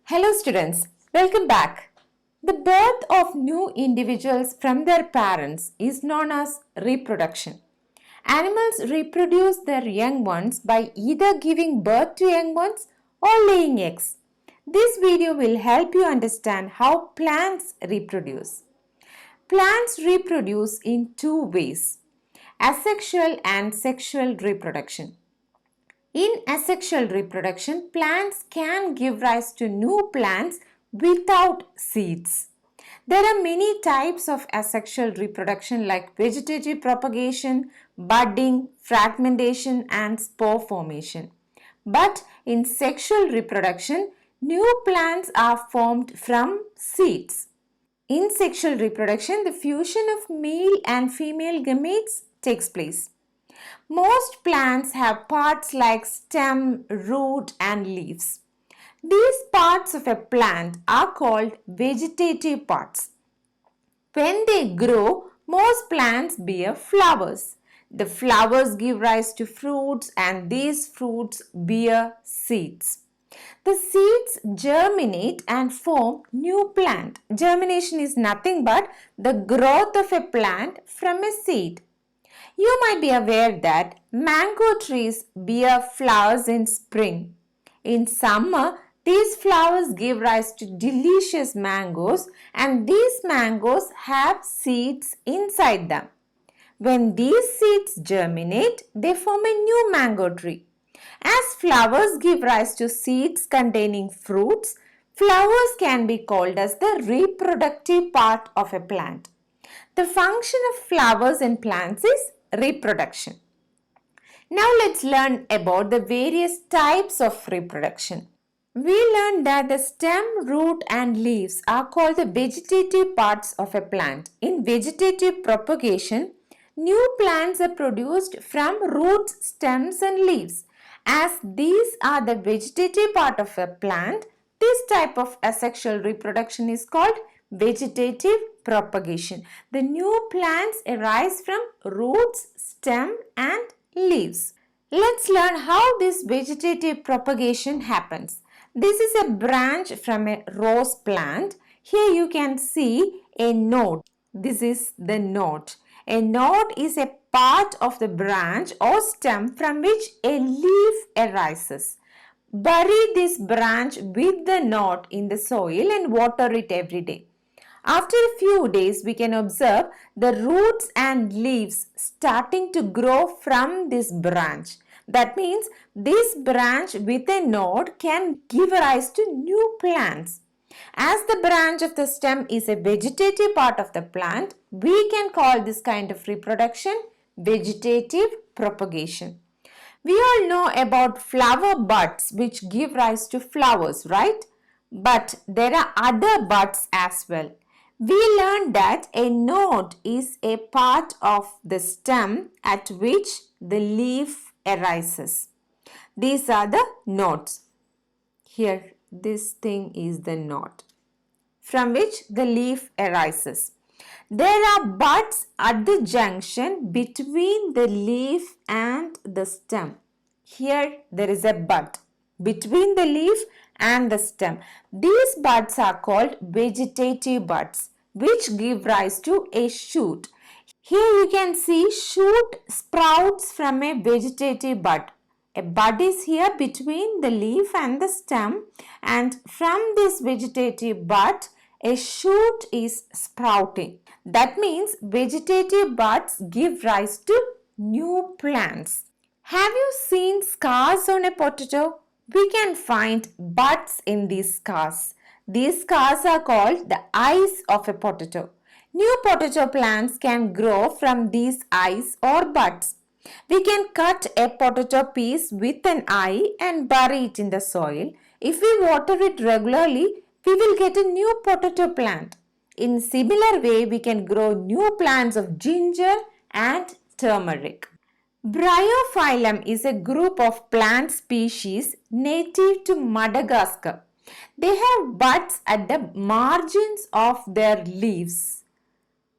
Hello students, welcome back. The birth of new individuals from their parents is known as reproduction. Animals reproduce their young ones by either giving birth to young ones or laying eggs. This video will help you understand how plants reproduce. Plants reproduce in two ways, asexual and sexual reproduction. In asexual reproduction, plants can give rise to new plants without seeds. There are many types of asexual reproduction like vegetative propagation, budding, fragmentation, and spore formation. But in sexual reproduction, new plants are formed from seeds. In sexual reproduction, the fusion of male and female gametes takes place. Most plants have parts like stem, root, and leaves. These parts of a plant are called vegetative parts. When they grow, most plants bear flowers. The flowers give rise to fruits, and these fruits bear seeds. The seeds germinate and form new plant. Germination is nothing but the growth of a plant from a seed. You might be aware that mango trees bear flowers in spring. In summer, these flowers give rise to delicious mangoes, and these mangoes have seeds inside them. When these seeds germinate, they form a new mango tree. As flowers give rise to seeds containing fruits, flowers can be called as the reproductive part of a plant. The function of flowers in plants is reproduction. Now let's learn about the various types of reproduction. We learned that the stem, root, and leaves are called the vegetative parts of a plant. In vegetative propagation, new plants are produced from roots, stems, and leaves. As these are the vegetative part of a plant, this type of asexual reproduction is called vegetative propagation. The new plants arise from roots, stem, and leaves. Let's learn how this vegetative propagation happens. This is a branch from a rose plant. Here you can see a node. This is the node. A node is a part of the branch or stem from which a leaf arises. Bury this branch with the node in the soil and water it every day. After a few days, we can observe the roots and leaves starting to grow from this branch. That means this branch with a node can give rise to new plants. As the branch of the stem is a vegetative part of the plant, we can call this kind of reproduction vegetative propagation. We all know about flower buds which give rise to flowers, right? But there are other buds as well. We learned that a node is a part of the stem at which the leaf arises. These are the nodes. Here, this thing is the node from which the leaf arises. There are buds at the junction between the leaf and the stem. Here there is a bud between the leaf and the stem. These buds are called vegetative buds which give rise to a shoot. Here you can see shoot sprouts from a vegetative bud. A bud is here between the leaf and the stem, and from this vegetative bud a shoot is sprouting. That means vegetative buds give rise to new plants. Have you seen scars on a potato? We can find buds in these scars. These scars are called the eyes of a potato. New potato plants can grow from these eyes or buds. We can cut a potato piece with an eye and bury it in the soil. If we water it regularly, we will get a new potato plant. In similar way, we can grow new plants of ginger and turmeric. Bryophyllum is a group of plant species native to Madagascar. They have buds at the margins of their leaves.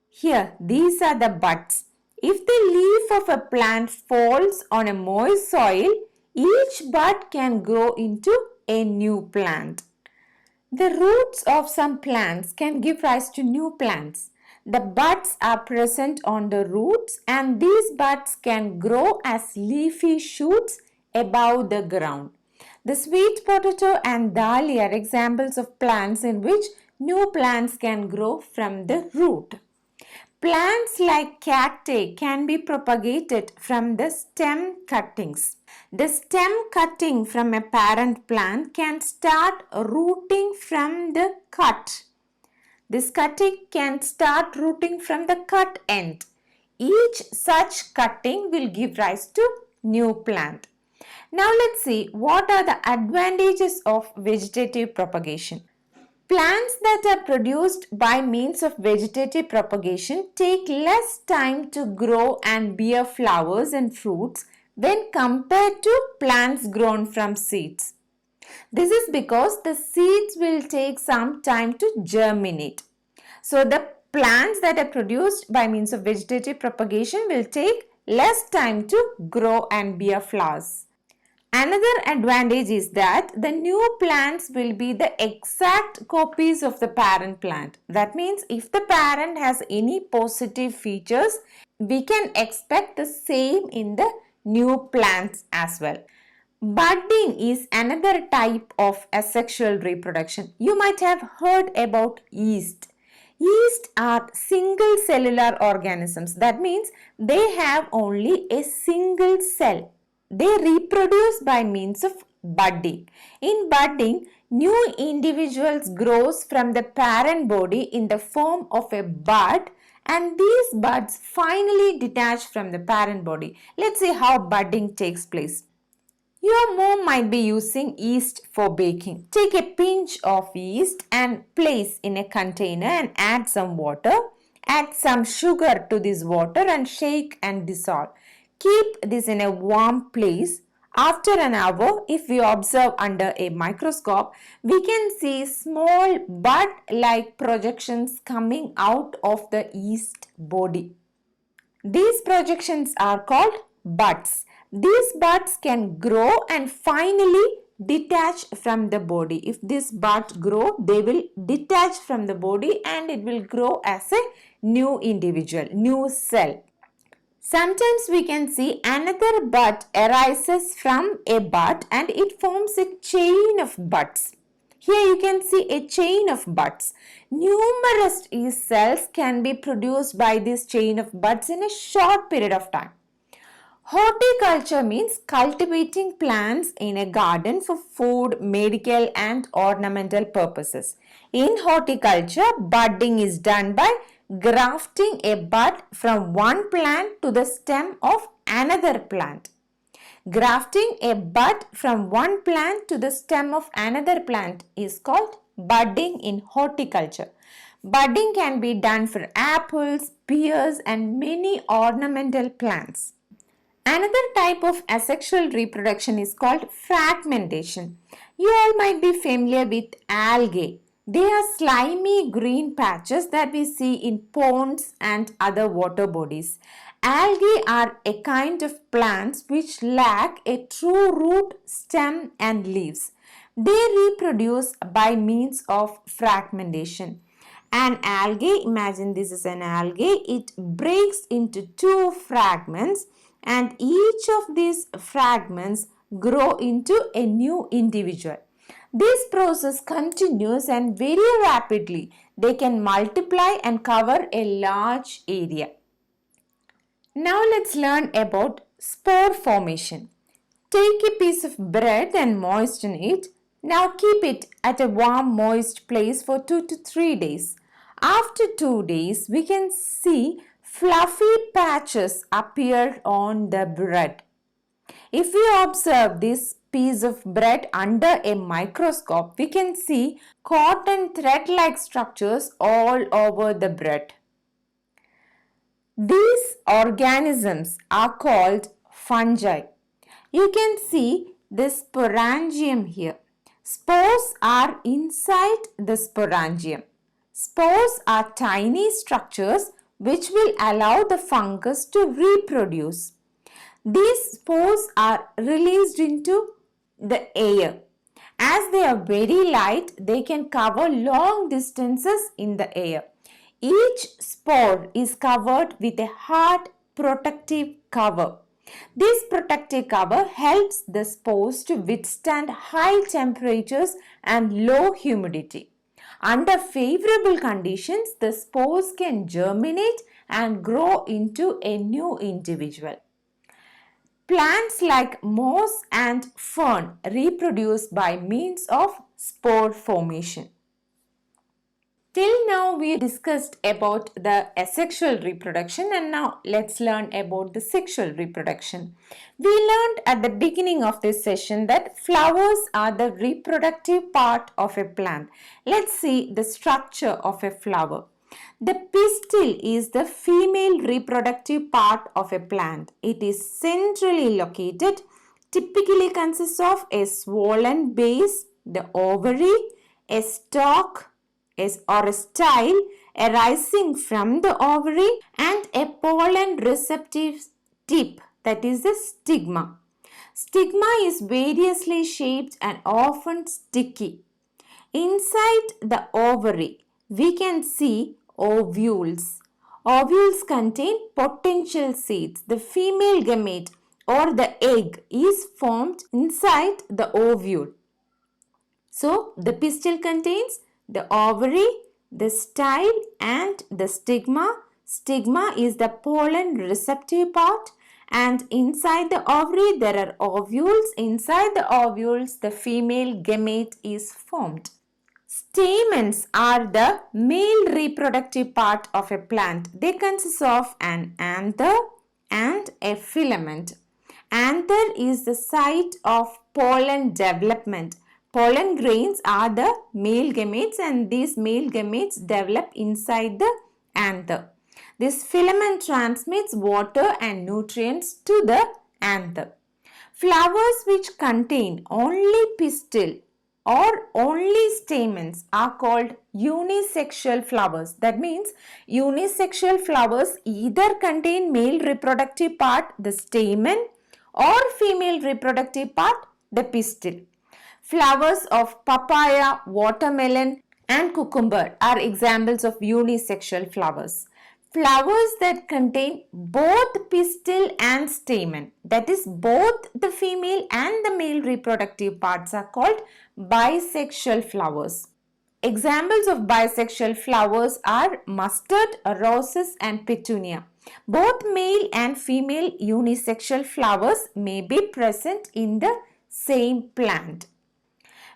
Here, these are the buds. If the leaf of a plant falls on a moist soil, each bud can grow into a new plant. The roots of some plants can give rise to new plants. The buds are present on the roots and these buds can grow as leafy shoots above the ground. The sweet potato and dahlia are examples of plants in which new plants can grow from the root. Plants like cacti can be propagated from the stem cuttings. The stem cutting from a parent plant can start rooting from the cut. This cutting can start rooting from the cut end. Each such cutting will give rise to new plant. Now let's see what are the advantages of vegetative propagation. Plants that are produced by means of vegetative propagation take less time to grow and bear flowers and fruits when compared to plants grown from seeds. This is because the seeds will take some time to germinate. So the plants that are produced by means of vegetative propagation will take less time to grow and bear flowers. Another advantage is that the new plants will be the exact copies of the parent plant. That means if the parent has any positive features, we can expect the same in the new plants as well. Budding is another type of asexual reproduction. You might have heard about yeast. Yeast are single cellular organisms. That means they have only a single cell. They reproduce by means of budding. In budding, new individuals grows from the parent body in the form of a bud and these buds finally detach from the parent body. Let's see how budding takes place. Your mom might be using yeast for baking. Take a pinch of yeast and place in a container and add some water. Add some sugar to this water and shake and dissolve. Keep this in a warm place. After an hour, if we observe under a microscope, we can see small bud-like projections coming out of the yeast body. These projections are called buds. These buds can grow and finally detach from the body. If these buds grow, they will detach from the body and it will grow as a new individual, new cell. Sometimes we can see another bud arises from a bud and it forms a chain of buds. Here you can see a chain of buds. Numerous yeast cells can be produced by this chain of buds in a short period of time. Horticulture means cultivating plants in a garden for food, medical and ornamental purposes. In horticulture, budding is done by grafting a bud from one plant to the stem of another plant. Grafting a bud from one plant to the stem of another plant is called budding in horticulture. Budding can be done for apples, pears and many ornamental plants. Another type of asexual reproduction is called fragmentation. You all might be familiar with algae. They are slimy green patches that we see in ponds and other water bodies. Algae are a kind of plants which lack a true root, stem and leaves. They reproduce by means of fragmentation. An algae, imagine this is an algae, it breaks into two fragments and each of these fragments grow into a new individual. This process continues and very rapidly they can multiply and cover a large area. Now let's learn about spore formation. Take a piece of bread and moisten it. Now keep it at a warm moist place for 2 to 3 days. After 2 days, we can see fluffy patches appear on the bread. If we observe this piece of bread under a microscope, we can see cotton thread-like structures all over the bread. These organisms are called fungi. You can see the sporangium here. Spores are inside the sporangium. Spores are tiny structures which will allow the fungus to reproduce. These spores are released into the air As they are very light, they can cover long distances in the air. Each spore is covered with a hard protective cover. This protective cover helps the spores to withstand high temperatures and low humidity. Under favorable conditions, the spores can germinate and grow into a new individual. Plants like moss and fern reproduce by means of spore formation. Till now we discussed about the asexual reproduction, and now let's learn about the sexual reproduction. We learned at the beginning of this session that flowers are the reproductive part of a plant. Let's see the structure of a flower. The pistil is the female reproductive part of a plant. It is centrally located, typically consists of a swollen base, the ovary, a stalk, or a style arising from the ovary, and a pollen receptive tip, that is the stigma. Stigma is variously shaped and often sticky. Inside the ovary, we can see ovules. Ovules contain potential seeds. The female gamete or the egg is formed inside the ovule. So, the pistil contains the ovary, the style and the stigma. Stigma is the pollen receptive part, and inside the ovary there are ovules. Inside the ovules the female gamete is formed. Stamens are the male reproductive part of a plant. They consist of an anther and a filament. Anther is the site of pollen development. Pollen grains are the male gametes, and these male gametes develop inside the anther. This filament transmits water and nutrients to the anther. Flowers which contain only pistil or only stamens are called unisexual flowers. That means unisexual flowers either contain male reproductive part, the stamen, or female reproductive part, the pistil. Flowers of papaya, watermelon and cucumber are examples of unisexual flowers. Flowers that contain both pistil and stamen, that is both the female and the male reproductive parts, are called bisexual flowers. Examples of bisexual flowers are mustard, roses and petunia. Both male and female unisexual flowers may be present in the same plant.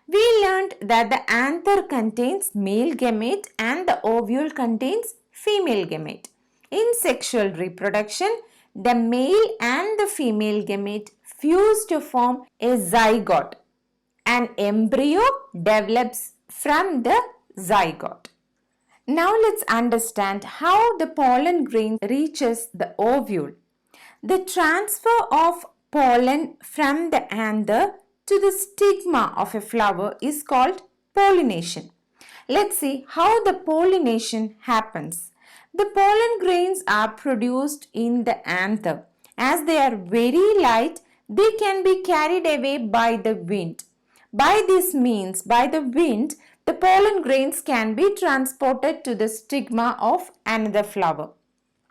We learned that the anther contains male gamete and the ovule contains female gamete. In sexual reproduction, the male and the female gamete fuse to form a zygote. An embryo develops from the zygote. Now let's understand how the pollen grain reaches the ovule. The transfer of pollen from the anther to the stigma of a flower is called pollination. Let's see how the pollination happens. The pollen grains are produced in the anther. As they are very light, they can be carried away by the wind. By this means, by the wind, the pollen grains can be transported to the stigma of another flower.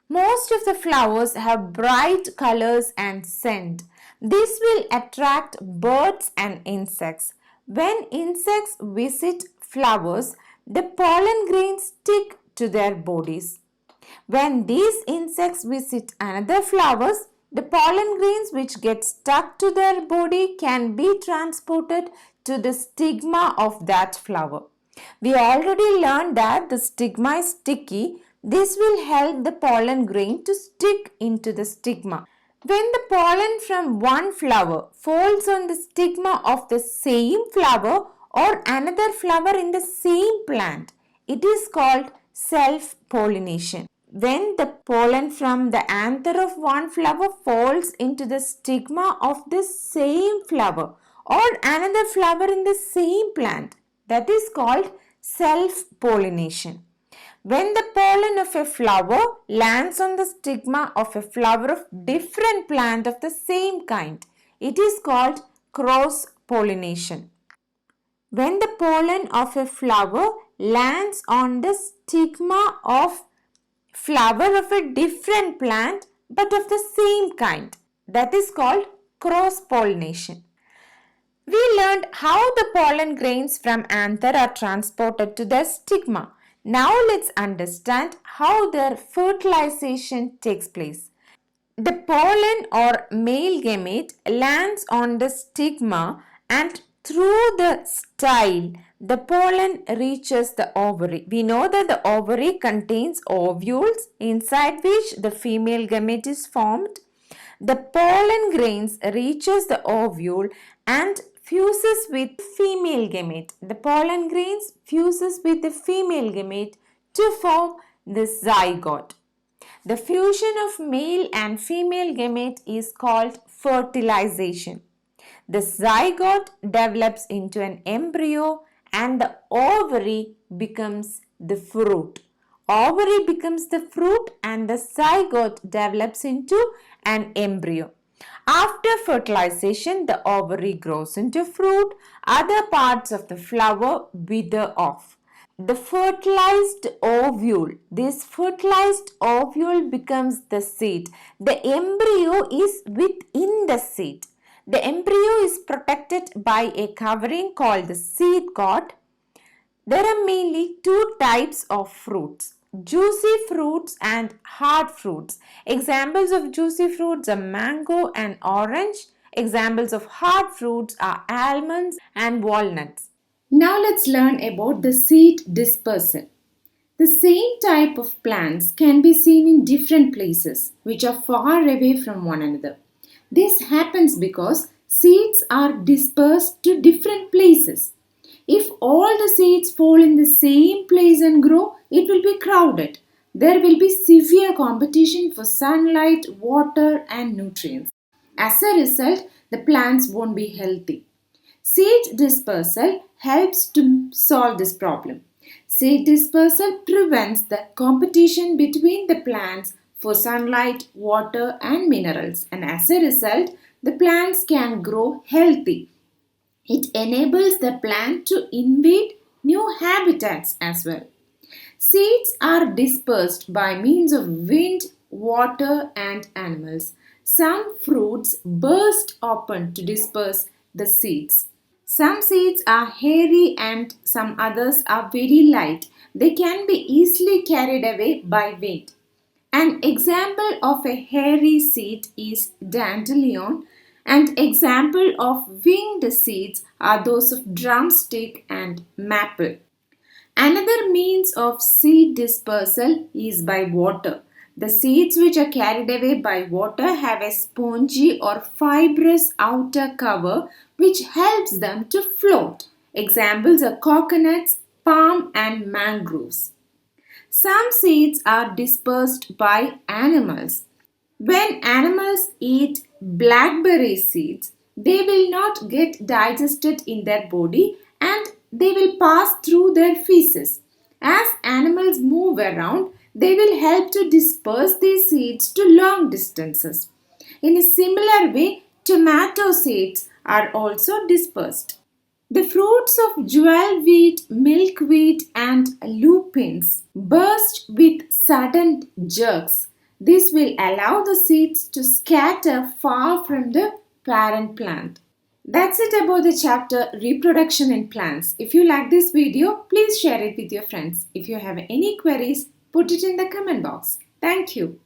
Most of the flowers have bright colors and scent. This will attract birds and insects. When insects visit flowers, the pollen grains stick to their bodies. When these insects visit another flowers, the pollen grains which get stuck to their body can be transported to the stigma of that flower. We already learned that the stigma is sticky. This will help the pollen grain to stick into the stigma. When the pollen from one flower falls on the stigma of the same flower or another flower in the same plant, it is called self-pollination. When the pollen from the anther of one flower falls into the stigma of the same flower or another flower in the same plant, that is called self-pollination. When the pollen of a flower lands on the stigma of a flower of different plant of the same kind, it is called cross-pollination. When the pollen of a flower lands on the stigma of flower of a different plant but of the same kind, that is called cross pollination. We learned how the pollen grains from anther are transported to the stigma. Now let's understand how their fertilization takes place. The pollen or male gamete lands on the stigma, and through the style, the pollen reaches the ovary. We know that the ovary contains ovules inside which the female gamete is formed. The pollen grains reaches the ovule and fuses with female gamete. The pollen grains fuses with the female gamete to form the zygote. The fusion of male and female gamete is called fertilization. The zygote develops into an embryo and the ovary becomes the fruit. Ovary becomes the fruit and the zygote develops into an embryo. After fertilization, the ovary grows into fruit. Other parts of the flower wither off. The fertilized ovule, this fertilized ovule becomes the seed. The embryo is within the seed. The embryo is protected by a covering called the seed coat. There are mainly two types of fruits, juicy fruits and hard fruits. Examples of juicy fruits are mango and orange. Examples of hard fruits are almonds and walnuts. Now let's learn about the seed dispersal. The same type of plants can be seen in different places which are far away from one another. This happens because seeds are dispersed to different places. If all the seeds fall in the same place and grow, it will be crowded. There will be severe competition for sunlight, water, and nutrients. As a result, the plants won't be healthy. Seed dispersal helps to solve this problem. Seed dispersal prevents the competition between the plants for sunlight, water, and minerals, and as a result, the plants can grow healthy. It enables the plant to invade new habitats as well. Seeds are dispersed by means of wind, water, and animals. Some fruits burst open to disperse the seeds. Some seeds are hairy and some others are very light. They can be easily carried away by wind. An example of a hairy seed is dandelion, and example of winged seeds are those of drumstick and maple. Another means of seed dispersal is by water. The seeds which are carried away by water have a spongy or fibrous outer cover which helps them to float. Examples are coconuts, palm, and mangroves. Some seeds are dispersed by animals. When animals eat blackberry seeds, they will not get digested in their body and they will pass through their feces. As animals move around, they will help to disperse these seeds to long distances. In a similar way, tomato seeds are also dispersed. The fruits of jewel wheat, milkweed, and lupins burst with sudden jerks. This will allow the seeds to scatter far from the parent plant. That's it about the chapter Reproduction in Plants. If you like this video, please share it with your friends. If you have any queries, put it in the comment box. Thank you.